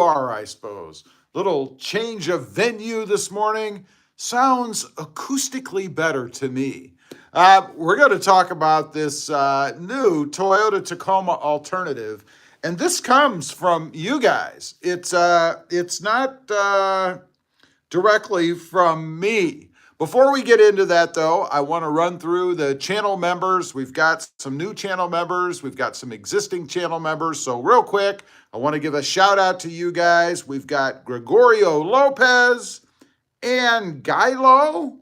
are, I suppose. Little change of venue this morning sounds acoustically better to me. We're going to talk about this new Toyota Tacoma alternative, and this comes from you guys. It's not directly from me. Before we get into that, though, I want to run through the channel members. We've got some new channel members. We've got some existing channel members. So real quick, I want to give a shout out to you guys. We've got Gregorio Lopez, Ann Gilo,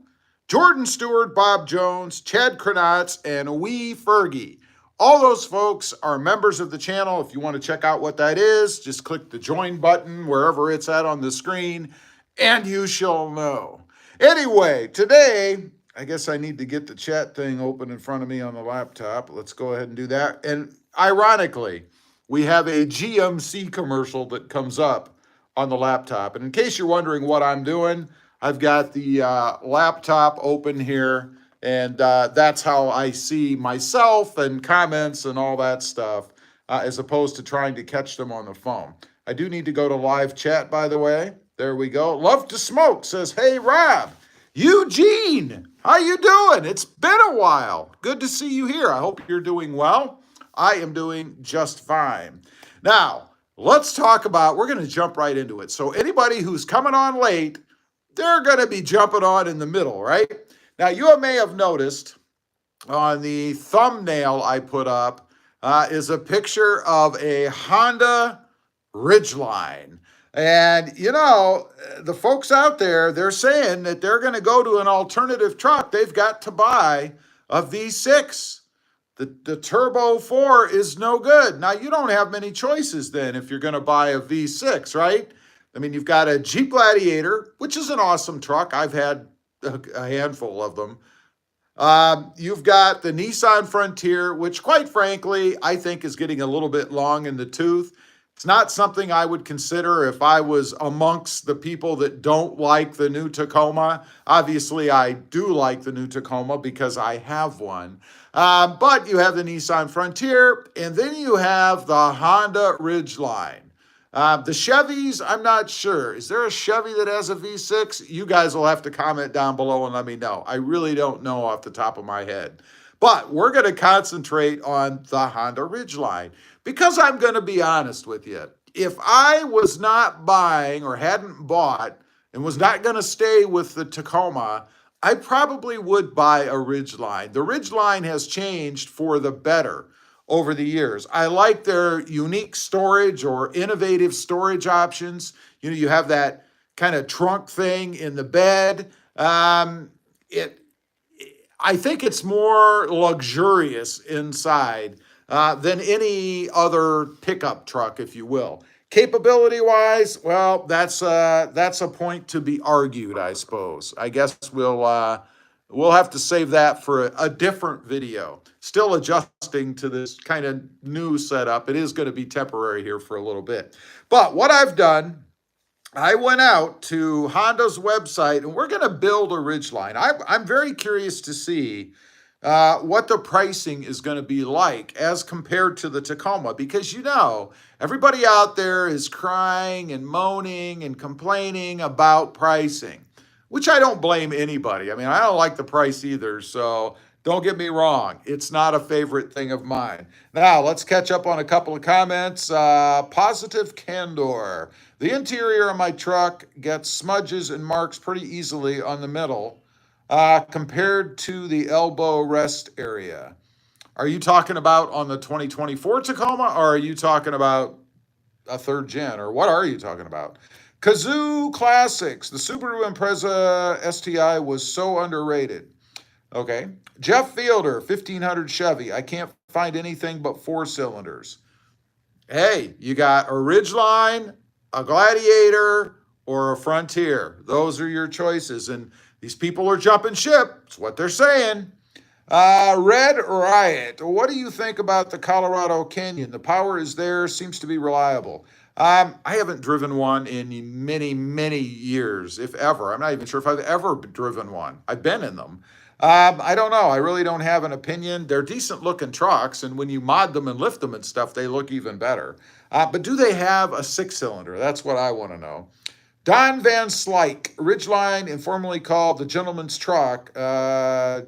Jordan Stewart, Bob Jones, Chad Kranatz, and Wee Fergie. All those folks are members of the channel. If you want to check out what that is, just click the join button wherever it's at on the screen, and you shall know. Anyway, today, I guess I need to get the chat thing open in front of me on the laptop. Let's go ahead and do that. And ironically, we have a GMC commercial that comes up on the laptop. And in case you're wondering what I'm doing, I've got the laptop open here, and that's how I see myself and comments and all that stuff, as opposed to trying to catch them on the phone. I do need to go to live chat, by the way. There we go. Love to Smoke says, hey, Rob. Eugene, how you doing? It's been a while. Good to see you here. I hope you're doing well. I am doing just fine. Now, let's talk about, we're going to jump right into it. So anybody who's coming on late, they're going to be jumping on in the middle, right? Now, you may have noticed on the thumbnail I put up is a picture of a Honda Ridgeline. And, you know, the folks out there, they're saying that they're going to go to an alternative truck. They've got to buy a V6. The Turbo 4 is no good. Now, you don't have many choices then if you're going to buy a V6, right? I mean, you've got a Jeep Gladiator, which is an awesome truck. I've had a handful of them. You've got the Nissan Frontier, which quite frankly, I think is getting a little bit long in the tooth. It's not something I would consider if I was amongst the people that don't like the new Tacoma. Obviously, I do like the new Tacoma because I have one. But you have the Nissan Frontier, and then you have the Honda Ridgeline. The Chevys, I'm not sure. Is there a Chevy that has a V6? You guys will have to comment down below and let me know. I really don't know off the top of my head. But we're going to concentrate on the Honda Ridgeline because I'm going to be honest with you. If I was not buying or hadn't bought and was not going to stay with the Tacoma, I probably would buy a Ridgeline. The Ridgeline has changed for the better over the years. I like their unique storage or innovative storage options. You know, you have that kind of trunk thing in the bed. I think it's more luxurious inside than any other pickup truck, if you will. Capability-wise, well, that's a point to be argued, I suppose. I guess we'll have to save that for a different video. Still adjusting to this kind of new setup. It is going to be temporary here for a little bit. But what I've done, I went out to Honda's website, and we're going to build a Ridgeline. I'm very curious to see what the pricing is going to be like as compared to the Tacoma, because, you know, everybody out there is crying and moaning and complaining about pricing, which I don't blame anybody. I mean, I don't like the price either, so don't get me wrong. It's not a favorite thing of mine. Now, let's catch up on a couple of comments. Positive Candor. The interior of my truck gets smudges and marks pretty easily on the middle compared to the elbow rest area. Are you talking about on the 2024 Tacoma, or are you talking about a third gen, or what are you talking about? Kazoo Classics. The Subaru Impreza STI was so underrated. Okay. Jeff Fielder, 1500 Chevy. I can't find anything but 4 cylinders. Hey, you got a Ridgeline, a Gladiator, or a Frontier. Those are your choices. And these people are jumping ship. That's what they're saying. Red Riot. What do you think about the Colorado Canyon? The power is there, seems to be reliable. I haven't driven one in many, many years, if ever. I'm not even sure if I've ever driven one. I've been in them. I don't know. I really don't have an opinion. They're decent looking trucks, and when you mod them and lift them and stuff, they look even better. But do they have a 6-cylinder? That's what I want to know. Don Van Slyke, Ridgeline, informally called the gentleman's truck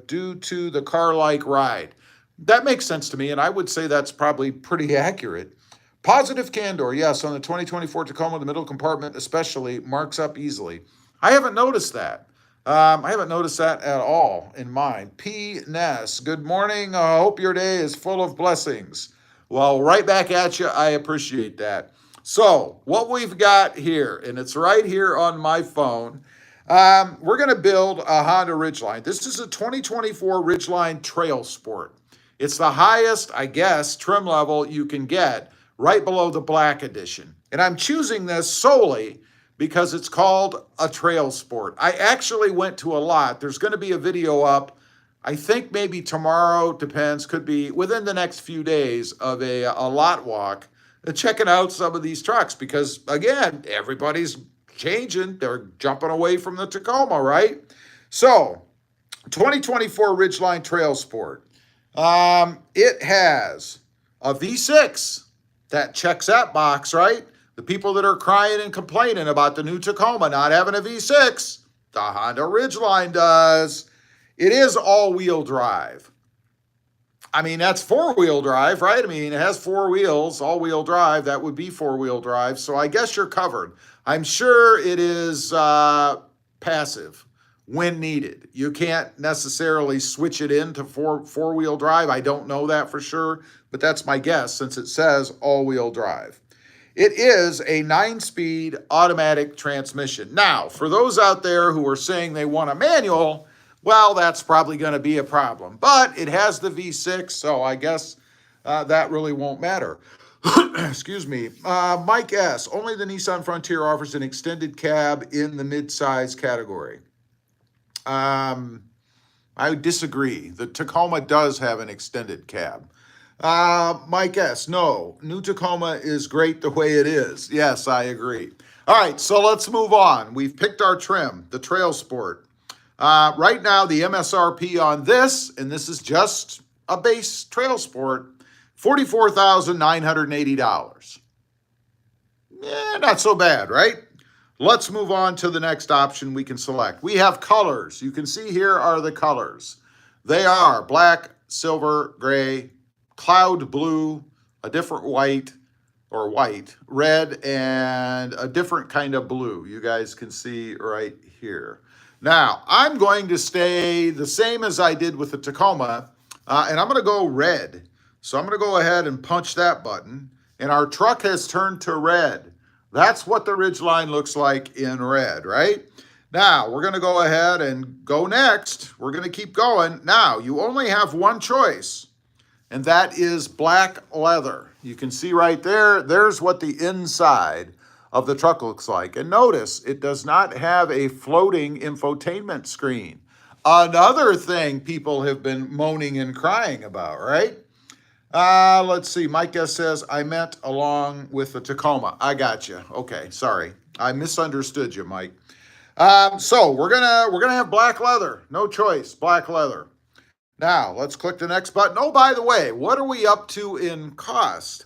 due to the car-like ride. That makes sense to me, and I would say that's probably pretty accurate. Positive candor, yes, on the 2024 Tacoma, the middle compartment especially marks up easily. I haven't noticed that. I haven't noticed that at all in mine. P. Ness, good morning. I hope your day is full of blessings. Well, right back at you. I appreciate that. So what we've got here, and it's right here on my phone, we're going to build a Honda Ridgeline. This is a 2024 Ridgeline Trail Sport. It's the highest, I guess, trim level you can get, right below the Black Edition. And I'm choosing this solely because it's called a Trail Sport. I actually went to a lot. There's going to be a video up, I think maybe tomorrow, depends, could be within the next few days, of a lot walk, checking out some of these trucks because, again, everybody's changing. They're jumping away from the Tacoma, right? So, 2024 Ridgeline Trail Sport. It has a V6 that checks that box, right? The people that are crying and complaining about the new Tacoma not having a V6, the Honda Ridgeline does. It is all-wheel drive. I mean, that's four-wheel drive, right? I mean, it has 4 wheels, all-wheel drive. That would be 4-wheel drive. So I guess you're covered. I'm sure it is passive when needed. You can't necessarily switch it into four-wheel drive. I don't know that for sure, but that's my guess since it says all-wheel drive. It is a 9-speed automatic transmission. Now, for those out there who are saying they want a manual, well, that's probably going to be a problem. But it has the V6, so I guess that really won't matter. Excuse me. Mike S., only the Nissan Frontier offers an extended cab in the mid-size category. I disagree. The Tacoma does have an extended cab. Mike S., no, new Tacoma is great the way it is. Yes, I agree. All right, so let's move on. We've picked our trim, the Trail Sport. Right now, the MSRP on this, and this is just a base Trail Sport, $44,980. Yeah, not so bad, right? Let's move on to the next option we can select. We have colors. You can see here are the colors. They are black, silver, gray, cloud blue, a different white, red, and a different kind of blue. You guys can see right here. Now, I'm going to stay the same as I did with the Tacoma, and I'm going to go red. So I'm going to go ahead and punch that button, and our truck has turned to red. That's what the Ridgeline looks like in red, right? Now, we're going to go ahead and go next. We're going to keep going. Now, you only have one choice, and that is black leather. You can see right there, there's what the inside of the truck looks like. And notice, it does not have a floating infotainment screen. Another thing people have been moaning and crying about, right? Let's see. Mike S. says, I meant along with the Tacoma. I got you. Okay, sorry. I misunderstood you, Mike. So we're gonna have black leather. No choice, black leather. Now, let's click the next button. Oh, by the way, what are we up to in cost?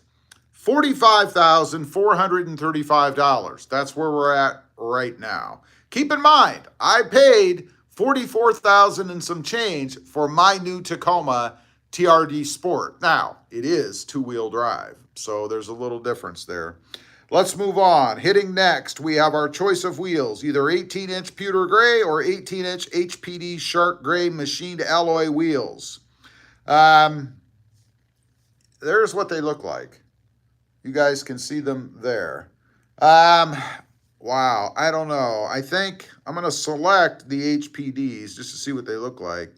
$45,435. That's where we're at right now. Keep in mind, I paid $44,000 and some change for my new Tacoma TRD Sport. Now, it is 2-wheel drive, so there's a little difference there. Let's move on. Hitting next, we have our choice of wheels, either 18-inch pewter gray or 18-inch HPD shark gray machined alloy wheels. There's what they look like. You guys can see them there. Wow, I don't know. I think I'm going to select the HPDs just to see what they look like.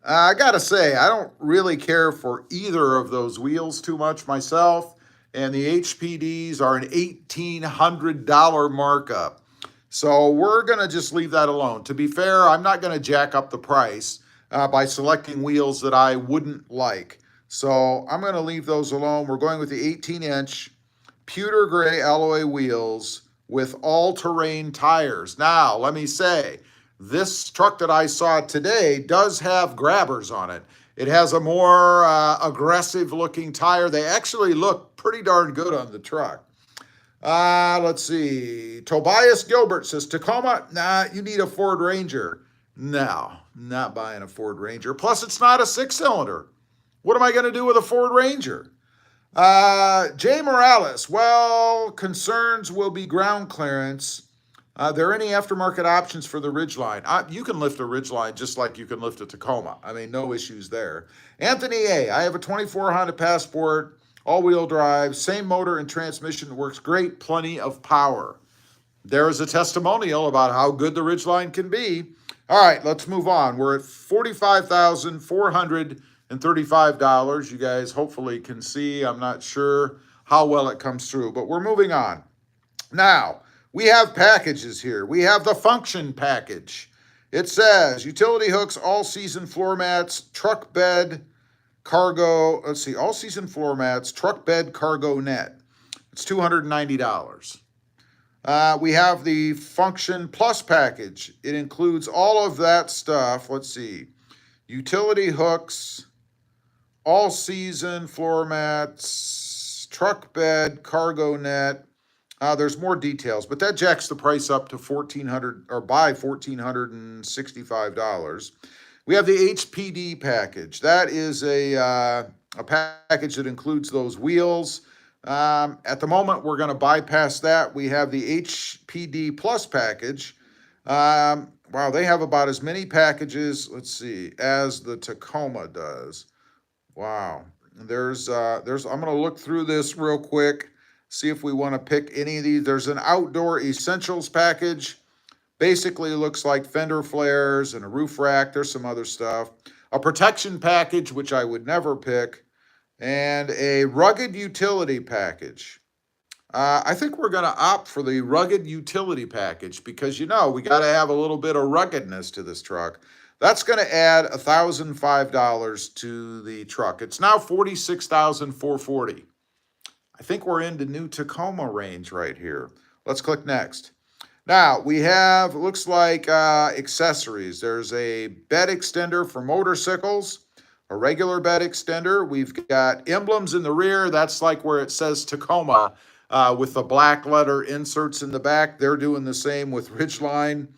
I got to say, I don't really care for either of those wheels too much myself. And the HPDs are an $1,800 markup. So we're going to just leave that alone. To be fair, I'm not going to jack up the price by selecting wheels that I wouldn't like. So I'm going to leave those alone. We're going with the 18-inch pewter gray alloy wheels with all-terrain tires. Now, let me say, this truck that I saw today does have grabbers on it. It has a more aggressive looking tire. They actually look pretty darn good on the truck. Let's see. Tobias Gilbert says, Tacoma, nah, you need a Ford Ranger. No, not buying a Ford Ranger. Plus, it's not a 6-cylinder. What am I going to do with a Ford Ranger? Jay Morales, well, concerns will be ground clearance. There any aftermarket options for the Ridgeline? You can lift a Ridgeline just like you can lift a Tacoma. I mean, no issues there. Anthony A., I have a 24 Honda Passport, all-wheel drive, same motor and transmission, works great, plenty of power. There is a testimonial about how good the Ridgeline can be. All right, let's move on. We're at $45,435. You guys hopefully can see. I'm not sure how well it comes through, but we're moving on. Now, we have packages here. We have the function package. It says utility hooks, all-season floor mats, truck bed, cargo, let's see, all-season floor mats, truck bed, cargo net. It's $290. We have the Function Plus package. It includes all of that stuff. Let's see, utility hooks, all-season floor mats, truck bed, cargo net. There's more details, but that jacks the price up to $1,465. We have the HPD package. That is a package that includes those wheels. At the moment, we're going to bypass that. We have the HPD Plus package. Wow, they have about as many packages, let's see, as the Tacoma does. Wow. I'm going to look through this real quick, see if we want to pick any of these. There's an outdoor essentials package. Basically looks like fender flares and a roof rack. There's some other stuff. A protection package, which I would never pick, and a rugged utility package. I think we're going to opt for the rugged utility package because, we got to have a little bit of ruggedness to this truck. That's going to add $1,005 to the truck. It's now $46,440. I think we're into new Tacoma range right here. Let's click next. Now, we have, looks like accessories. There's a bed extender for motorcycles, a regular bed extender. We've got emblems in the rear. That's like where it says Tacoma with the black letter inserts in the back. They're doing the same with Ridgeline.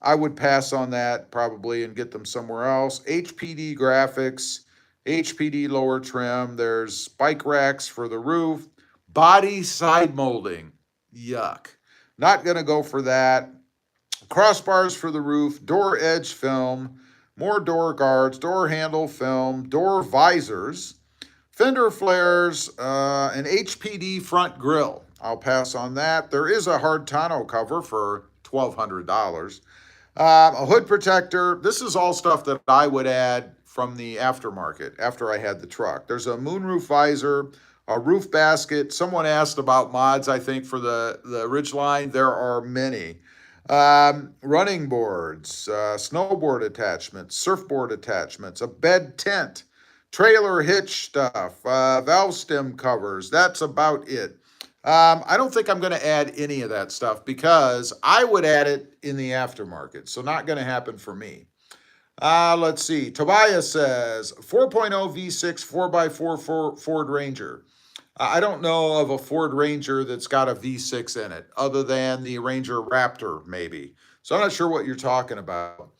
I would pass on that probably and get them somewhere else. HPD graphics, HPD lower trim. There's bike racks for the roof. Body side molding. Yuck. Not going to go for that. Crossbars for the roof, door edge film, more door guards, door handle film, door visors, fender flares, an HPD front grille. I'll pass on that. There is a hard tonneau cover for $1,200. A hood protector. This is all stuff that I would add from the aftermarket after I had the truck. There's a moonroof visor, a roof basket. Someone asked about mods, I think, for the Ridgeline. There are many. Running boards, snowboard attachments, surfboard attachments, a bed tent, trailer hitch stuff, valve stem covers. That's about it. I don't think I'm going to add any of that stuff because I would add it in the aftermarket. So not going to happen for me. Let's see. Tobias says 4.0 V6 4x4 Ford Ranger. I don't know of a Ford Ranger that's got a V6 in it other than the Ranger Raptor, maybe. So I'm not sure what you're talking about.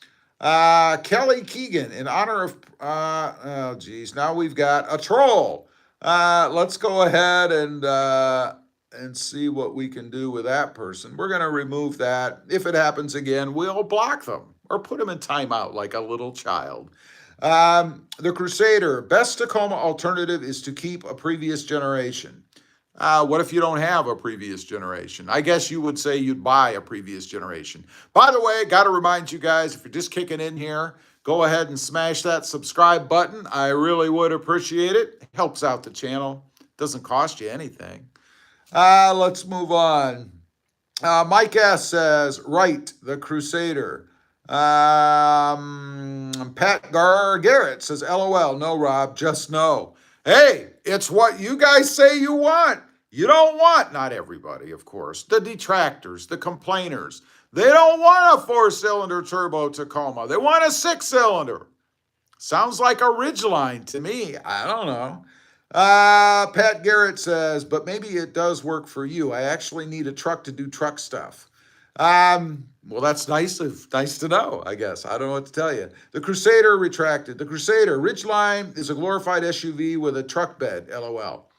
Kelly Keegan, in honor of, now we've got a troll. Let's go ahead and see what we can do with that person. We're going to remove that. If it happens again, we'll block them or put them in timeout like a little child. The Crusader, best Tacoma alternative is to keep a previous generation. What if you don't have a previous generation? I guess you would say you'd buy a previous generation. By the way, got to remind you guys, if you're just kicking in here, go ahead and smash that subscribe button. I really would appreciate it. It helps out the channel. Doesn't cost you anything. Let's move on. Mike S. says, right, the Crusader. Pat Garrett says, LOL. No, Rob, just no. Hey, it's what you guys say you want. You don't want, not everybody, of course, the detractors, the complainers. They don't want a 4-cylinder turbo Tacoma. They want a 6-cylinder. Sounds like a Ridgeline to me. I don't know. Pat Garrett says, but maybe it does work for you. I actually need a truck to do truck stuff. Well, that's nice to know, I guess. I don't know what to tell you. The Crusader retracted. The Crusader Ridgeline is a glorified SUV with a truck bed, LOL.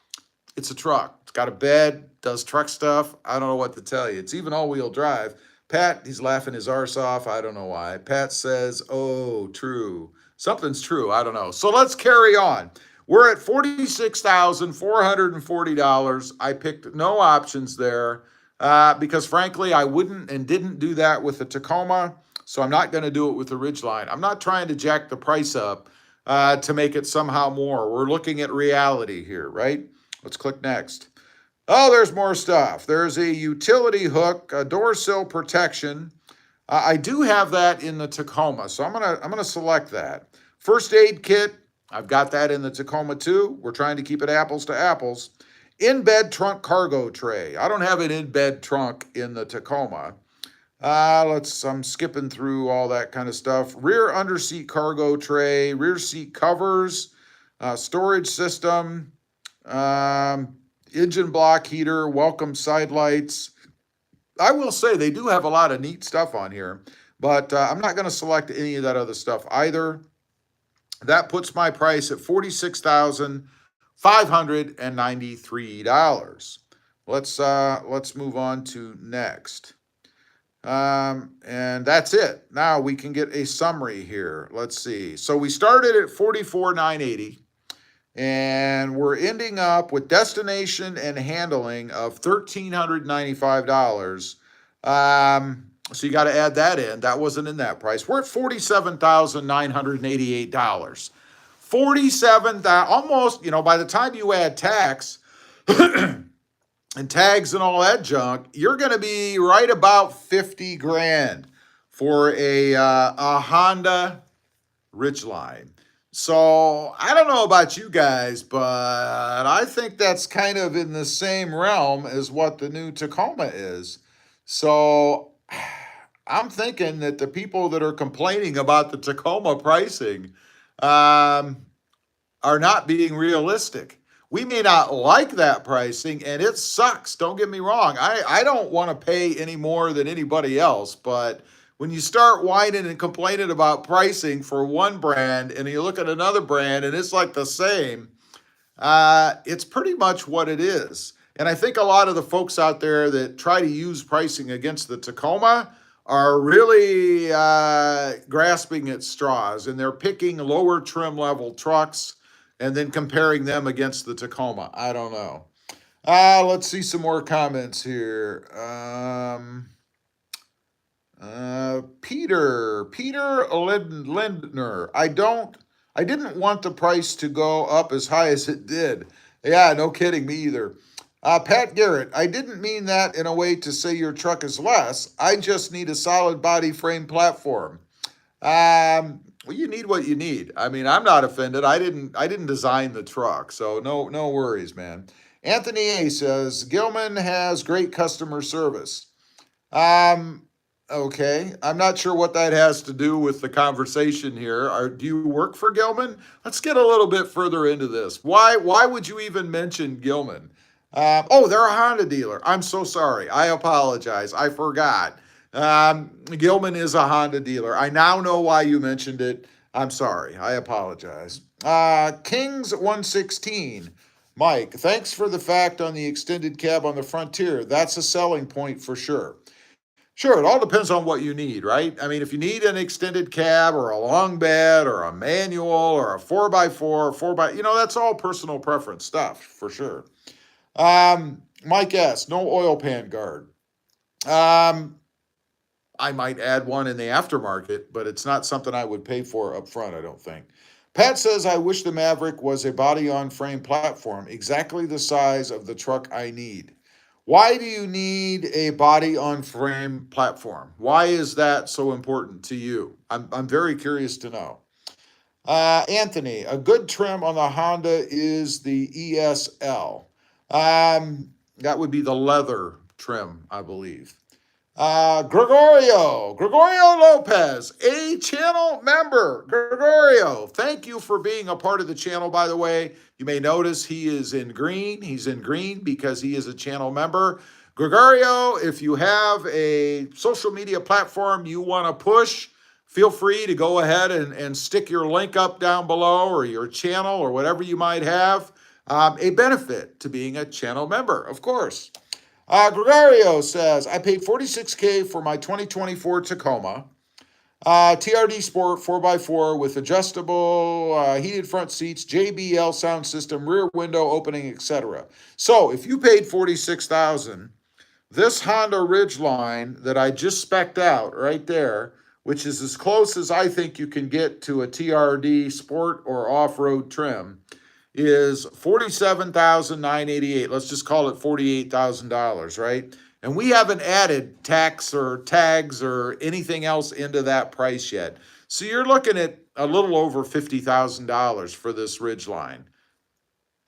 It's a truck. It's got a bed, does truck stuff. I don't know what to tell you. It's even all-wheel drive. Pat, he's laughing his arse off. I don't know why. Pat says, oh, true. Something's true. I don't know. So let's carry on. We're at $46,440. I picked no options there because, frankly, I wouldn't and didn't do that with the Tacoma, so I'm not going to do it with the Ridgeline. I'm not trying to jack the price up to make it somehow more. We're looking at reality here, right? Let's click next. Oh, there's more stuff. There's a utility hook, a door sill protection. I do have that in the Tacoma, so I'm gonna select that. First aid kit, I've got that in the Tacoma too. We're trying to keep it apples to apples. In-bed trunk cargo tray. I don't have an in-bed trunk in the Tacoma. I'm skipping through all that kind of stuff. Rear underseat cargo tray, rear seat covers, storage system, engine block heater, welcome side lights. I will say they do have a lot of neat stuff on here, but I'm not going to select any of that other stuff either. That puts my price at $46,593. Let's move on to next. And that's it. Now we can get a summary here. Let's see. So we started at $44,980. And we're ending up with destination and handling of $1,395. So you got to add that in. That wasn't in that price. We're at $47,988. 47,000, almost, by the time you add tax and tags and all that junk, you're going to be right about 50 grand for a Honda Ridgeline. So I don't know about you guys, but I think that's kind of in the same realm as what the new Tacoma is. So I'm thinking that the people that are complaining about the Tacoma pricing are not being realistic. We may not like that pricing, and it sucks. Don't get me wrong. I don't want to pay any more than anybody else, but when you start whining and complaining about pricing for one brand and you look at another brand and it's like the same, it's pretty much what it is. And I think a lot of the folks out there that try to use pricing against the Tacoma are really grasping at straws, and they're picking lower trim level trucks and then comparing them against the Tacoma. I don't know. Let's see some more comments here. Peter Lindner. I didn't want the price to go up as high as it did. Yeah, no kidding, me either. Pat Garrett, I didn't mean that in a way to say your truck is less. I just need a solid body frame platform. Well, you need what you need. I mean, I'm not offended. I didn't design the truck, so no worries, man. Anthony A says Gilman has great customer service. Okay, I'm not sure what that has to do with the conversation here. Do you work for Gilman? Let's get a little bit further into this. Why would you even mention Gilman? Oh, they're a Honda dealer. I'm so sorry. I apologize. I forgot. Gilman is a Honda dealer. I now know why you mentioned it. I'm sorry. I apologize. Kings 116. Mike, thanks for the fact on the extended cab on the Frontier. That's a selling point for sure. Sure, it all depends on what you need, right? I mean, if you need an extended cab or a long bed or a manual or a 4x4, that's all personal preference stuff for sure. Mike S., no oil pan guard. I might add one in the aftermarket, but it's not something I would pay for up front, I don't think. Pat says, I wish the Maverick was a body-on-frame platform, exactly the size of the truck I need. Why do you need a body-on-frame platform? Why is that so important to you? I'm very curious to know. Anthony, a good trim on the Honda is the ESL. That would be the leather trim, I believe. Gregorio Lopez, a channel member. Gregorio, thank you for being a part of the channel, by the way. You may notice he is in green. He's in green because he is a channel member. Gregorio, if you have a social media platform you want to push, feel free to go ahead and stick your link up down below, or your channel, or whatever you might have. A benefit to being a channel member, of course. Gregorio says, I paid $46K for my 2024 Tacoma. TRD Sport 4x4 with adjustable heated front seats, JBL sound system, rear window opening, etc. So if you paid $46,000, this Honda Ridgeline that I just spec'd out right there, which is as close as I think you can get to a TRD Sport or off-road trim, is $47,988. Let's just call it $48,000, right? And we haven't added tax or tags or anything else into that price yet. So you're looking at a little over $50,000 for this Ridgeline.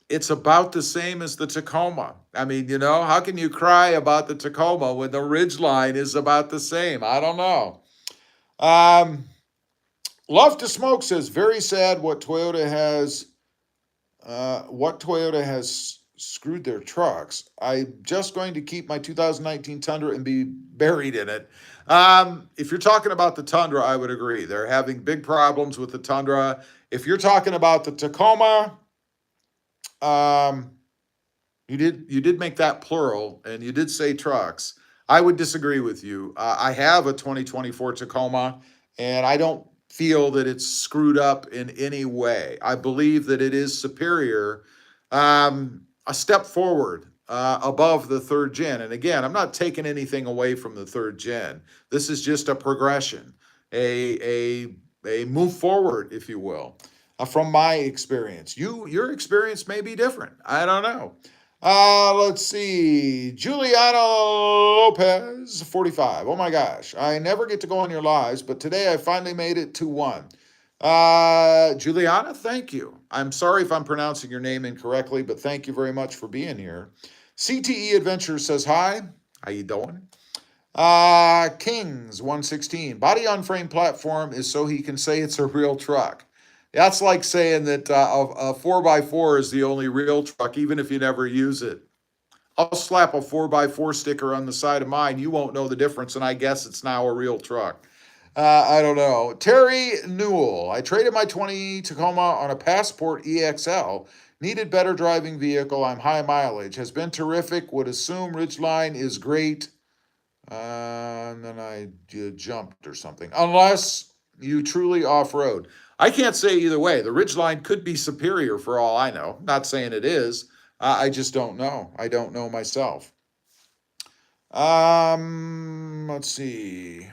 It's about the same as the Tacoma. I mean, how can you cry about the Tacoma when the Ridgeline is about the same? I don't know. Love to Smoke says, very sad what Toyota has screwed their trucks. I'm just going to keep my 2019 Tundra and be buried in it. If you're talking about the Tundra, I would agree. They're having big problems with the Tundra. If you're talking about the Tacoma, you did make that plural, and you did say trucks. I would disagree with you. I have a 2024 Tacoma, and I don't feel that it's screwed up in any way. I believe that it is superior, a step forward, above the third gen. And again, I'm not taking anything away from the third gen. This is just a progression, a move forward, if you will, from my experience. Your experience may be different. I don't know. Let's see. Juliana Lopez, 45. Oh my gosh. I never get to go on your lives, but today I finally made it to one. Juliana, thank you. I'm sorry if I'm pronouncing your name incorrectly, but thank you very much for being here. CTE Adventure says hi. How you doing? Kings 116. Body on frame platform is so he can say it's a real truck. That's like saying that a 4x4 is the only real truck, even if you never use it. I'll slap a 4x4 sticker on the side of mine. You won't know the difference, and I guess it's now a real truck. I don't know. Terry Newell. I traded my 20 Tacoma on a Passport EXL. Needed better driving vehicle. I'm high mileage. Has been terrific. Would assume Ridgeline is great. And then I jumped or something. Unless you truly off-road. I can't say either way. The Ridgeline could be superior for all I know. Not saying it is. I just don't know. I don't know myself. Let's see.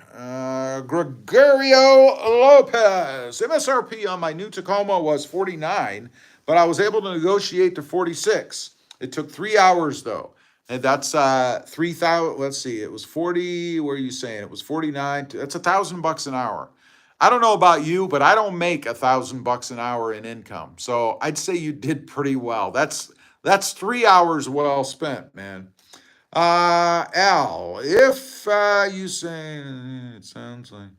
Gregorio Lopez. MSRP on my new Tacoma was $49, but I was able to negotiate to $46. It took 3 hours though. And that's 3,000. Let's see. It was 40. Where are you saying? It was 49. That's $1,000 an hour. I don't know about you, but I don't make $1,000 an hour in income. So I'd say you did pretty well. That's 3 hours well spent, man. Al, if you say it sounds like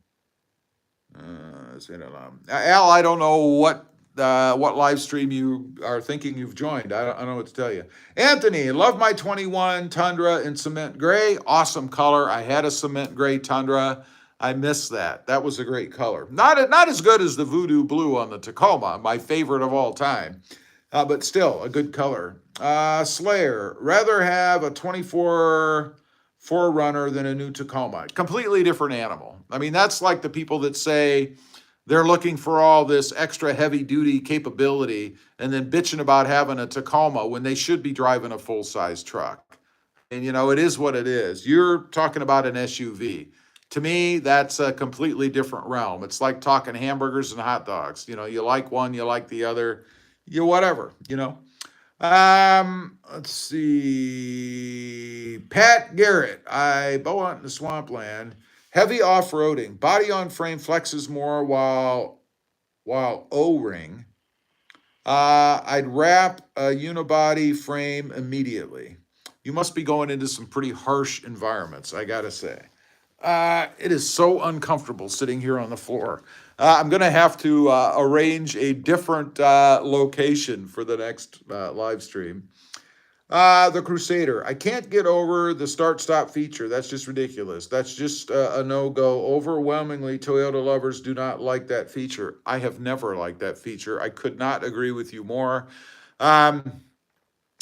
Al, I don't know what live stream you are thinking you've joined. I don't know what to tell you. Anthony, love my 21 Tundra in cement gray. Awesome color. I had a cement gray Tundra. I missed that. That was a great color. Not as good as the Voodoo Blue on the Tacoma, my favorite of all time, but still a good color. Slayer, rather have a 24 4Runner than a new Tacoma. Completely different animal. I mean, that's like the people that say they're looking for all this extra heavy-duty capability and then bitching about having a Tacoma when they should be driving a full-size truck. And, it is what it is. You're talking about an SUV. To me, that's a completely different realm. It's like talking hamburgers and hot dogs. You like one, you like the other, whatever, Let's see. Pat Garrett. I bow out in the swampland. Heavy off-roading. Body on frame flexes more while O-ring. I'd wrap a unibody frame immediately. You must be going into some pretty harsh environments, I gotta say. It is so uncomfortable sitting here on the floor. I'm going to have to arrange a different location for the next live stream. The Crusader. I can't get over the start-stop feature. That's just ridiculous. That's just a no-go. Overwhelmingly, Toyota lovers do not like that feature. I have never liked that feature. I could not agree with you more.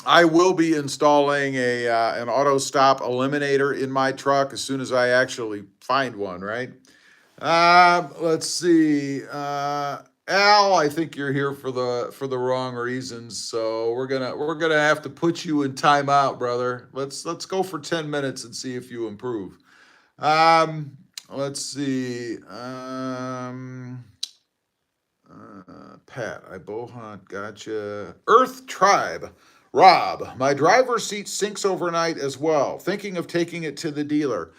I will be installing an auto stop eliminator in my truck as soon as I actually find one, right? Let's see. Al, I think you're here for the wrong reasons, so we're gonna have to put you in timeout, brother. Let's go for 10 minutes and see if you improve. Let's see. Pat, I bow hunt, gotcha. Earth Tribe. Rob, my driver's seat sinks overnight as well. Thinking of taking it to the dealer.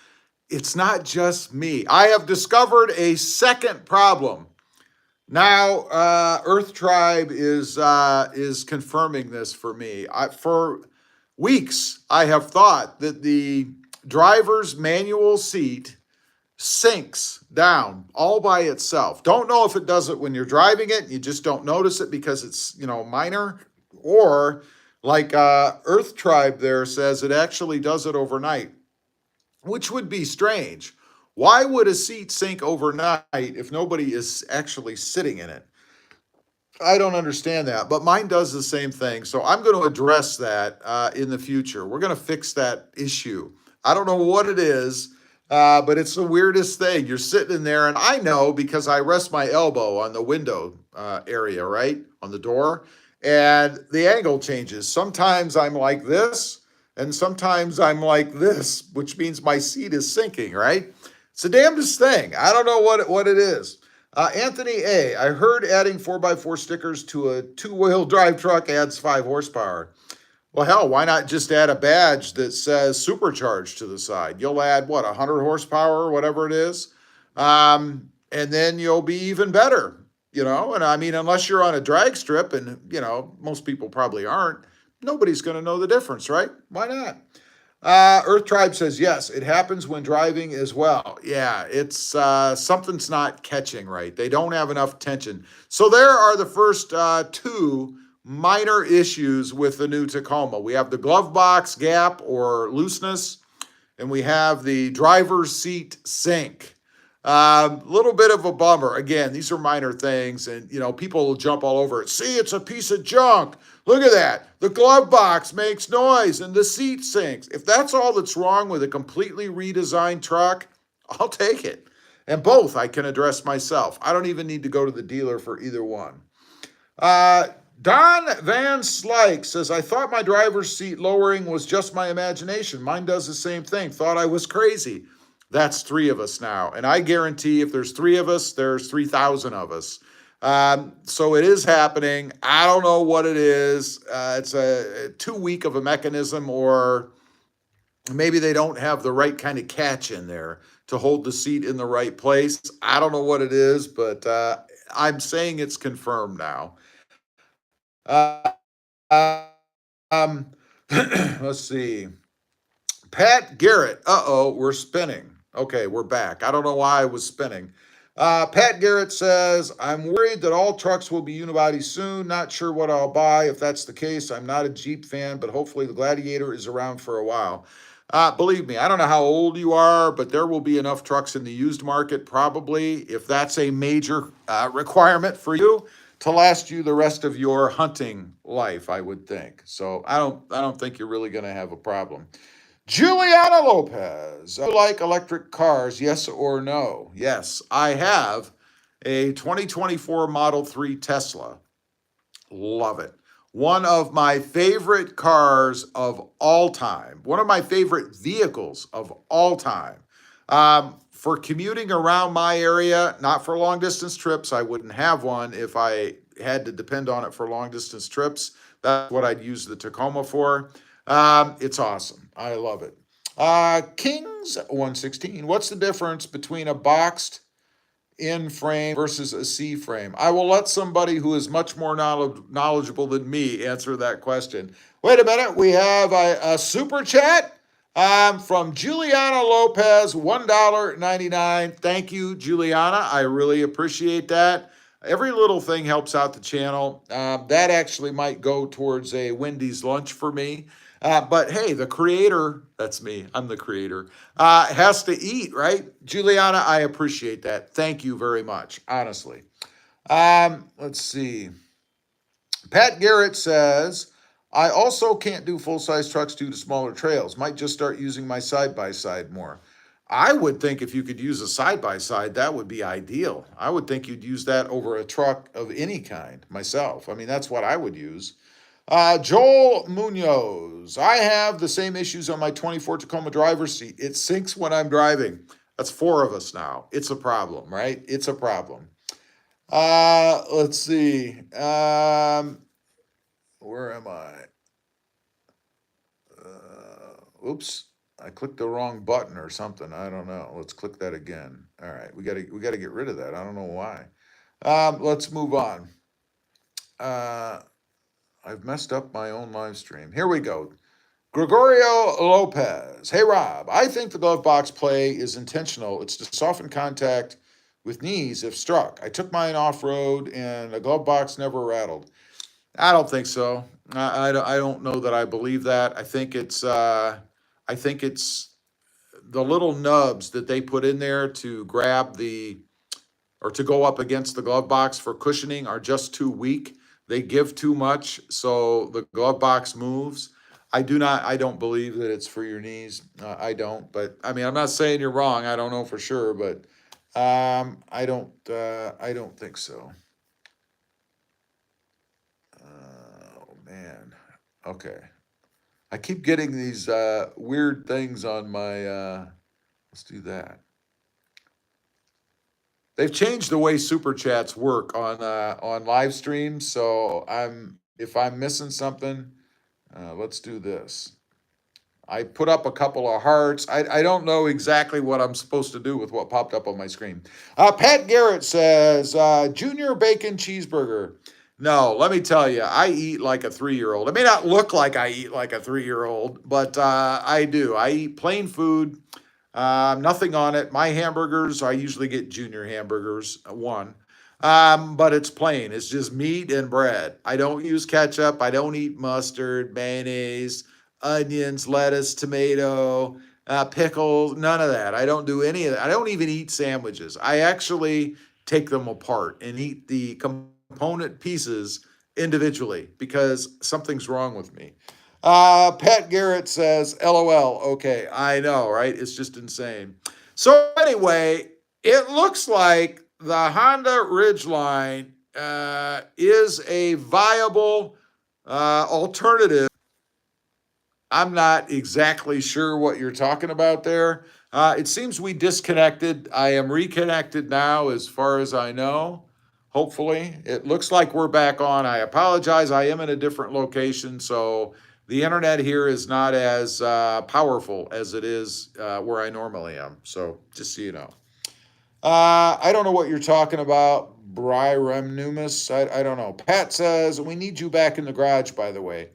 It's not just me. I have discovered a second problem. Now, Earth Tribe is confirming this for me. For weeks, I have thought that the driver's manual seat sinks down all by itself. Don't know if it does it when you're driving it. You just don't notice it because it's, minor, or like Earth Tribe there says it actually does it overnight, which would be strange. Why would a seat sink overnight if nobody is actually sitting in it? I don't understand that, but mine does the same thing. So I'm going to address that in the future. We're going to fix that issue. I don't know what it is, but it's the weirdest thing. You're sitting in there, and I know because I rest my elbow on the window area, right, on the door, and the angle changes. Sometimes I'm like this, and sometimes I'm like this, which means my seat is sinking, right? It's the damnedest thing. I don't know what it is. Anthony A., I heard adding 4x4 stickers to a two-wheel drive truck adds 5 horsepower. Well, hell, why not just add a badge that says supercharged to the side? You'll add, 100 horsepower or whatever it is, and then you'll be even better, And I mean, unless you're on a drag strip, and, most people probably aren't, nobody's going to know the difference, right? Why not? Earth Tribe says, yes, it happens when driving as well. Yeah, it's something's not catching right. They don't have enough tension. So there are the first 2 minor issues with the new Tacoma. We have the glove box gap or looseness, and we have the driver's seat sink. Little bit of a bummer. Again, these are minor things, and people will jump all over it. See, it's a piece of junk. Look at that. The glove box makes noise and the seat sinks. If that's all that's wrong with a completely redesigned truck, I'll take it. And both I can address myself. I don't even need to go to the dealer for either one. Don Van Slyke says, I thought my driver's seat lowering was just my imagination. Mine does the same thing. Thought I was crazy. That's 3 of us now. And I guarantee if there's 3 of us, there's 3,000 of us. So it is happening. I don't know what it is. It's too weak of a mechanism, or maybe they don't have the right kind of catch in there to hold the seat in the right place. I don't know what it is, but I'm saying it's confirmed now. Let's see. Pat Garrett. We're spinning. Okay, we're back. I don't know why I was spinning. Pat Garrett says, I'm worried that all trucks will be unibody soon. Not sure what I'll buy. If that's the case, I'm not a Jeep fan, but hopefully the Gladiator is around for a while. Believe me, I don't know how old you are, but there will be enough trucks in the used market probably, if that's a major requirement for you, to last you the rest of your hunting life, I would think. So I don't think you're really going to have a problem. Juliana Lopez, I like electric cars, yes or no? Yes, I have a 2024 Model 3 Tesla. Love it. One of my favorite cars of all time. One of my favorite vehicles of all time. For commuting around my area, not for long distance trips. I wouldn't have one if I had to depend on it for long distance trips. That's what I'd use the Tacoma for. It's awesome. I love it. Kings 116. What's the difference between a boxed in frame versus a C frame? I will let somebody who is much more knowledgeable than me answer that question. Wait a minute. We have a super chat. From Juliana Lopez, $1.99. Thank you, Juliana. I really appreciate that. Every little thing helps out the channel. That actually might go towards a Wendy's lunch for me. But hey, the creator, that's me, I'm the creator, has to eat, right? Juliana, I appreciate that. Thank you very much, honestly. Let's see. Pat Garrett says, I also can't do full-size trucks due to smaller trails. Might just start using my side-by-side more. I would think if you could use a side-by-side, that would be ideal. I would think you'd use that over a truck of any kind myself. I mean, that's what I would use. Joel Munoz, I have the same issues on my 24 Tacoma driver's seat. It sinks when I'm driving. That's 4 of us now. It's a problem, right? It's a problem. Let's see. Where am I? Oops, I clicked the wrong button or something. I don't know. Let's click that again. All right, we gotta get rid of that. I don't know why. Let's move on. I've messed up my own live stream. Here we go. Gregorio Lopez. Hey, Rob, I think the glove box play is intentional. It's to soften contact with knees if struck. I took mine off-road and the glove box never rattled. I don't think so. I don't know that I believe that. I think it's the little nubs that they put in there to grab or to go up against the glove box for cushioning are just too weak. They give too much, so the glove box moves. I don't believe that it's for your knees. I don't, but I mean, I'm not saying you're wrong. I don't know for sure, but I don't think so. Oh man. Okay. I keep getting these weird things on my. Let's do that. They've changed the way super chats work on live streams. So if I'm missing something, let's do this. I put up a couple of hearts. I don't know exactly what I'm supposed to do with what popped up on my screen. Pat Garrett says, Junior Bacon Cheeseburger. No, let me tell you, I eat like a 3-year-old. It may not look like I eat like a 3-year-old, but I do. I eat plain food, nothing on it. My hamburgers, I usually get junior hamburgers, one. But it's plain. It's just meat and bread. I don't use ketchup. I don't eat mustard, mayonnaise, onions, lettuce, tomato, pickles, none of that. I don't do any of that. I don't even eat sandwiches. I actually take them apart and eat the component pieces individually because something's wrong with me. Pat Garrett says, LOL. Okay, I know, right? It's just insane. So anyway, it looks like the Honda Ridgeline is a viable alternative. I'm not exactly sure what you're talking about there. It seems we disconnected. I am reconnected now as far as I know. Hopefully. It looks like we're back on. I apologize. I am in a different location, so the internet here is not as powerful as it is where I normally am. So just so you know. I don't know what you're talking about, Bryremnumus. I don't know. Pat says, we need you back in the garage, by the way.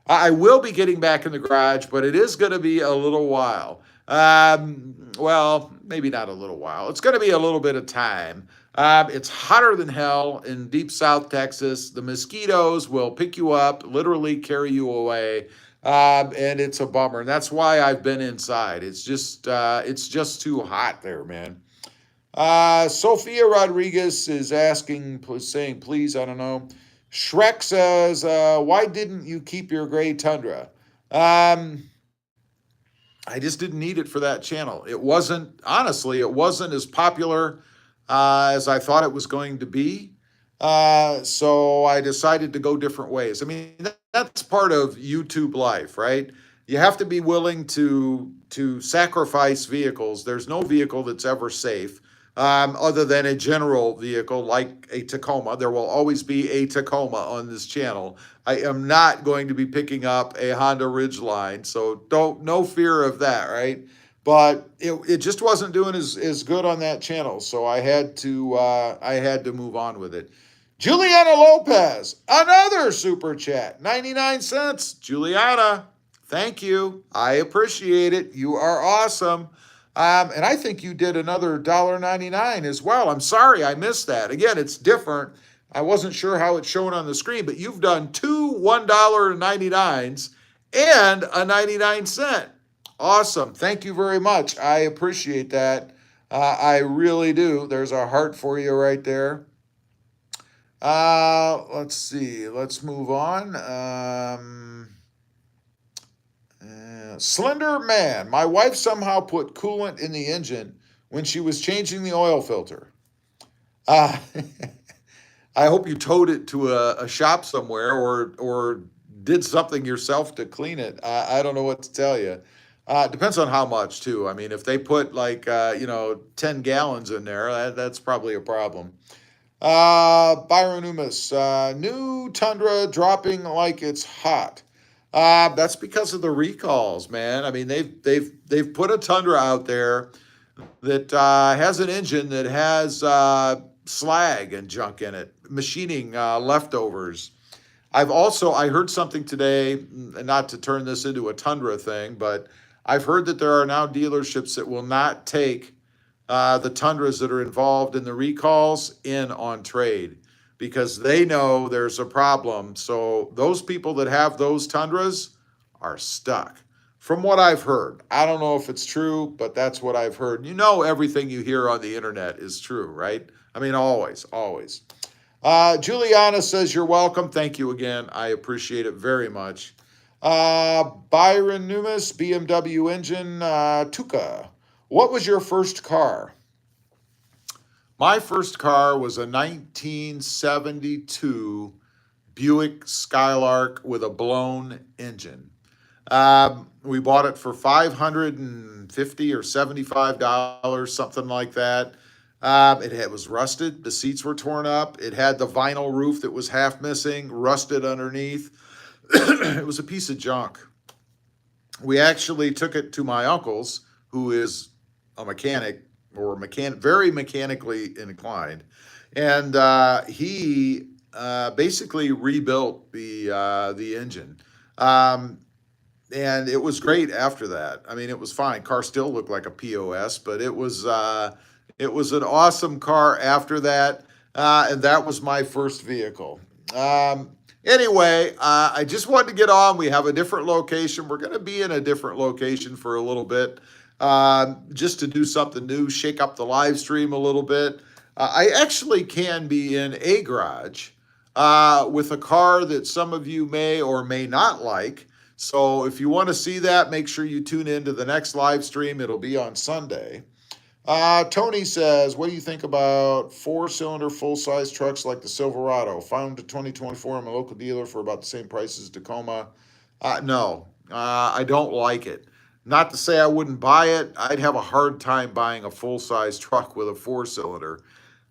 I will be getting back in the garage, but it is going to be a little while. Well, maybe not a little while. It's going to be a little bit of time. It's hotter than hell in deep South Texas. The mosquitoes will pick you up, literally carry you away. And it's a bummer. And that's why I've been inside. It's just too hot there, man. Sophia Rodriguez is saying, please, I don't know. Shrek says, why didn't you keep your gray Tundra? I just didn't need it for that channel. Honestly, it wasn't as popular as I thought it was going to be. So I decided to go different ways. I mean, that's part of YouTube life, right? You have to be willing to sacrifice vehicles. There's no vehicle that's ever safe. Other than a general vehicle like a Tacoma. There will always be a Tacoma on this channel. I am not going to be picking up a Honda Ridgeline, so no fear of that, right? But it just wasn't doing as good on that channel, so I had to move on with it. Juliana Lopez, another super chat, 99 cents. Juliana, Thank you. I appreciate it. You are awesome. And I think you did another $1.99 as well. I'm sorry I missed that. Again, it's different. I wasn't sure how it's shown on the screen, but you've done two $1.99s and a 99¢. Awesome. Thank you very much. I appreciate that. I really do. There's a heart for you right there. Let's see. Let's move on. Slender Man. My wife somehow put coolant in the engine when she was changing the oil filter. Uh, I hope you towed it to a shop somewhere or did something yourself to clean it. I don't know what to tell you. Depends on how much too. I mean, if they put like 10 gallons in there, that's probably a problem. Byron Umas, new Tundra dropping like it's hot. That's because of the recalls, man. I mean, they've put a Tundra out there that has an engine that has slag and junk in it, machining leftovers. I heard something today, not to turn this into a Tundra thing, but I've heard that there are now dealerships that will not take the Tundras that are involved in the recalls in on trade because they know there's a problem. So those people that have those Tundras are stuck. From what I've heard, I don't know if it's true, but that's what I've heard. You know, everything you hear on the internet is true, right? I mean, always, always. Juliana says you're welcome. Thank you again. I appreciate it very much. Byron Numis, BMW engine, Tuca. What was your first car? My first car was a 1972 Buick Skylark with a blown engine. We bought it for $550 or $75, something like that. It was rusted. The seats were torn up. It had the vinyl roof that was half missing, rusted underneath. It was a piece of junk. We actually took it to my uncle's, who is a mechanic or very mechanically inclined, and he basically rebuilt the engine. And it was great after that. I mean, it was fine. Car still looked like a POS, but it was an awesome car after that, and that was my first vehicle. Anyway, I just wanted to get on. We have a different location. We're going to be in a different location for a little bit, just to do something new, shake up the live stream a little bit. I actually can be in a garage with a car that some of you may or may not like. So if you want to see that, make sure you tune in to the next live stream. It'll be on Sunday. Tony says, what do you think about 4-cylinder full-size trucks like the Silverado? Found a 2024 I'm a local dealer for about the same price as Tacoma. No, I don't like it. Not to say I wouldn't buy it. I'd have a hard time buying a full-size truck with a 4-cylinder.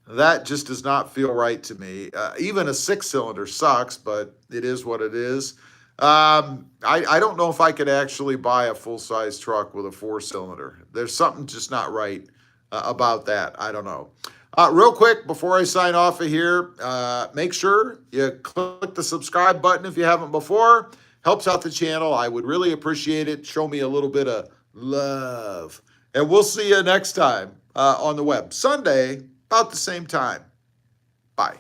That just does not feel right to me. Even a 6-cylinder sucks, but it is what it is. I don't know if I could actually buy a full-size truck with a 4-cylinder. There's something just not right about that. I don't know. Real quick, before I sign off of here, make sure you click the subscribe button if you haven't before. Helps out the channel. I would really appreciate it. Show me a little bit of love. And we'll see you next time on the web. Sunday, about the same time. Bye.